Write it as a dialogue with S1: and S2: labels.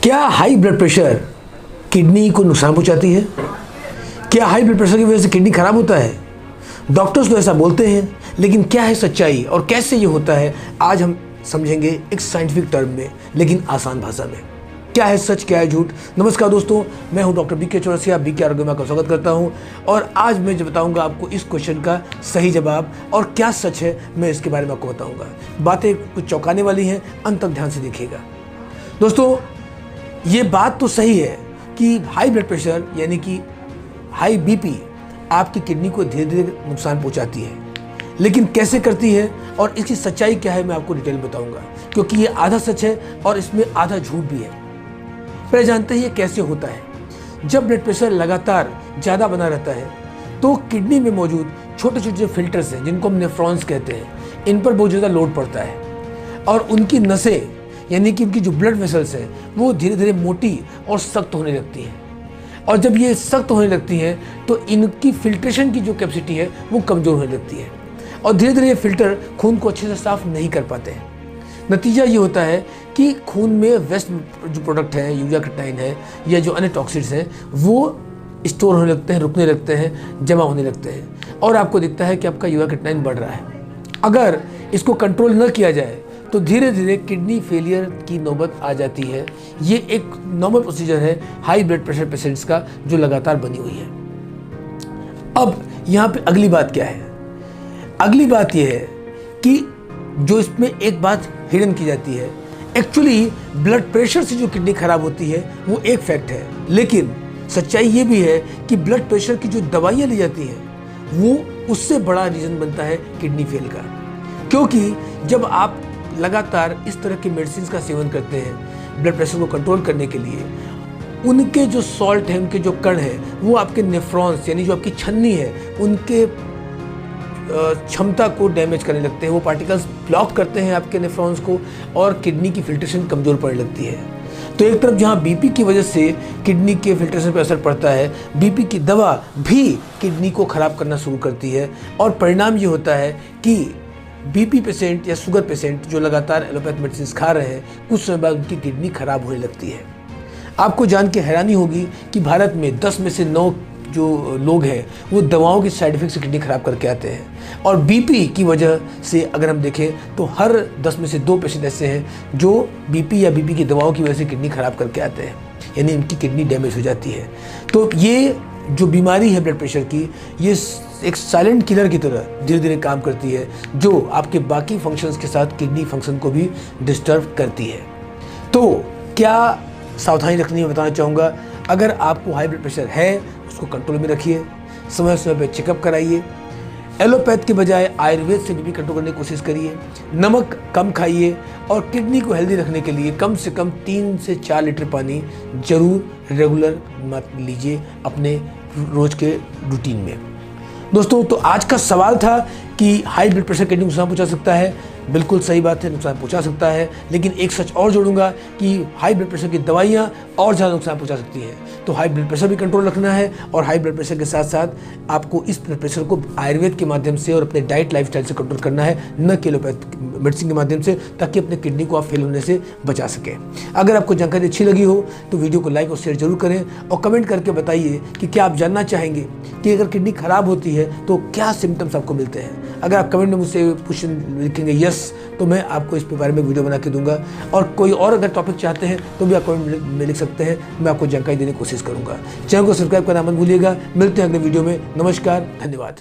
S1: क्या high blood pressure kidney को नुकसान पहुंचाती है? क्या हाई ब्लड प्रेशर की वजह से किडनी खराब होता है? डॉक्टर्स तो ऐसा बोलते हैं, लेकिन क्या है सच्चाई और कैसे ये होता है, आज हम समझेंगे एक साइंटिफिक टर्म में, लेकिन आसान भाषा में। क्या है सच, क्या है झूठ? नमस्कार दोस्तों, मैं हूं डॉक्टर बीके चौरसिया, बीके आरोग्य में आपका स्वागत करता हूं। और आज मैं जो बताऊंगा आपको इस क्वेश्चन का सही जवाब और क्या सच है, मैं इसके बारे में आपको बताऊंगा। बातें कुछ चौंकाने वाली हैं, अंत तक ध्यान से देखिएगा। दोस्तों, ये बात तो सही है कि हाई ब्लड प्रेशर यानी कि हाई बीपी आपकी किडनी को धीरे धीरे नुकसान पहुंचाती है, लेकिन कैसे करती है और इसकी सच्चाई क्या है मैं आपको डिटेल में बताऊंगा, क्योंकि ये आधा सच है और इसमें आधा झूठ भी है। पहले जानते हैं ये कैसे होता है। जब ब्लड प्रेशर लगातार ज़्यादा बना रहता है तो किडनी में मौजूद छोटे छोटे जो फिल्टर्स हैं, जिनको हम नेफ्रॉन्स कहते हैं, इन पर बहुत ज़्यादा लोड पड़ता है और उनकी नसें यानी कि उनकी जो ब्लड वेसल्स हैं वो धीरे धीरे मोटी और सख्त होने लगती हैं। और जब ये सख्त होने लगती हैं तो इनकी फिल्ट्रेशन की जो कैपेसिटी है वो कमज़ोर होने लगती है और धीरे धीरे ये फिल्टर खून को अच्छे से साफ नहीं कर पाते हैं। नतीजा ये होता है कि खून में वेस्ट जो प्रोडक्ट है, यूरिया क्रिएटिनिन है या जो अन्य टॉक्सिन्स हैं, वो स्टोर होने लगते हैं, रुकने लगते हैं, जमा होने लगते हैं और आपको दिखता है कि आपका यूरिया क्रिएटिनिन बढ़ रहा है। अगर इसको कंट्रोल न किया जाए तो धीरे धीरे किडनी फेलियर की नौबत आ जाती है। ये एक नॉर्मल प्रोसीजर है हाई ब्लड प्रेशर पेशेंट्स का, जो लगातार बनी हुई है। अब यहाँ पे अगली बात क्या है? अगली बात यह है कि जो इसमें एक बात हिडन की जाती है, एक्चुअली ब्लड प्रेशर से जो किडनी खराब होती है वो एक फैक्ट है, लेकिन सच्चाई ये भी है कि ब्लड प्रेशर की जो दवाइयाँ ली जाती हैं वो उससे बड़ा रीज़न बनता है किडनी फेल का। क्योंकि जब आप लगातार इस तरह की मेडिसिन का सेवन करते हैं ब्लड प्रेशर को कंट्रोल करने के लिए, उनके जो सॉल्ट है, उनके जो कण है, वो आपके नेफ्रॉन्स यानी जो आपकी छन्नी है उनके क्षमता को डैमेज करने लगते हैं। वो पार्टिकल्स ब्लॉक करते हैं आपके नेफ्रॉन्स को और किडनी की फिल्ट्रेशन कमज़ोर पड़ने लगती है। तो एक तरफ जहाँ बीपी की वजह से किडनी के फिल्ट्रेशन पर असर पड़ता है, बीपी की दवा भी किडनी को ख़राब करना शुरू करती है और परिणाम ये होता है कि बीपी पेशेंट या शुगर पेशेंट जो लगातार एलोपैथ मेडिसिन खा रहे हैं, कुछ समय बाद उनकी किडनी खराब होने लगती है। आपको जान के हैरानी होगी कि भारत में 10 में से 9 जो लोग हैं वो दवाओं के साइड इफेक्ट से किडनी खराब करके आते हैं। और बीपी की वजह से अगर हम देखें तो हर 10 में से 2 पेशेंट ऐसे हैं जो बीपी या बीपी की दवाओं की वजह से किडनी खराब करके आते हैं, यानी इनकी किडनी डैमेज हो जाती है। तो ये जो बीमारी है ब्लड प्रेशर की, ये एक साइलेंट किलर की तरह धीरे धीरे काम करती है, जो आपके बाकी फंक्शंस के साथ किडनी फंक्शन को भी डिस्टर्ब करती है। तो क्या सावधानी रखनी है बताना चाहूँगा। अगर आपको हाई ब्लड प्रेशर है उसको कंट्रोल में रखिए, समय समय पर चेकअप कराइए, एलोपैथ के बजाय आयुर्वेद से बीपी कंट्रोल करने की कोशिश करिए, नमक कम खाइए और किडनी को हेल्दी रखने के लिए कम से कम 3 से 4 लीटर पानी जरूर रेगुलर मत लीजिए अपने रोज के रूटीन में। दोस्तों, तो आज का सवाल था कि हाई ब्लड प्रेशर किडनी को नुकसान पहुंचा सकता है। बिल्कुल सही बात है, नुकसान पहुंचा सकता है, लेकिन एक सच और जोड़ूंगा कि हाई ब्लड प्रेशर की दवाइयां और ज़्यादा नुकसान पहुंचा सकती हैं। तो हाई ब्लड प्रेशर भी कंट्रोल रखना है और हाई ब्लड प्रेशर के साथ साथ आपको इस ब्लड प्रेशर को आयुर्वेद के माध्यम से और अपने डाइट लाइफस्टाइल से कंट्रोल करना है, न कि एलोपैथ मेडिसिन के माध्यम से, ताकि अपने किडनी को आप फेल होने से बचा सकें। अगर आपको जानकारी अच्छी लगी हो तो वीडियो को लाइक और शेयर जरूर करें और कमेंट करके बताइए कि क्या आप जानना चाहेंगे कि अगर किडनी खराब होती है तो क्या सिम्टम्स आपको मिलते हैं। अगर आप कमेंट में मुझसे क्वेश्चन लिखेंगे यस, तो मैं आपको इस बारे में वीडियो बना के दूंगा। और कोई और अगर टॉपिक चाहते हैं तो भी आप कमेंट में लिख सकते हैं, मैं आपको जानकारी देने की कोशिश करूंगा। चैनल को सब्सक्राइब करना मत भूलिएगा। मिलते हैं अगले वीडियो में। नमस्कार, धन्यवाद।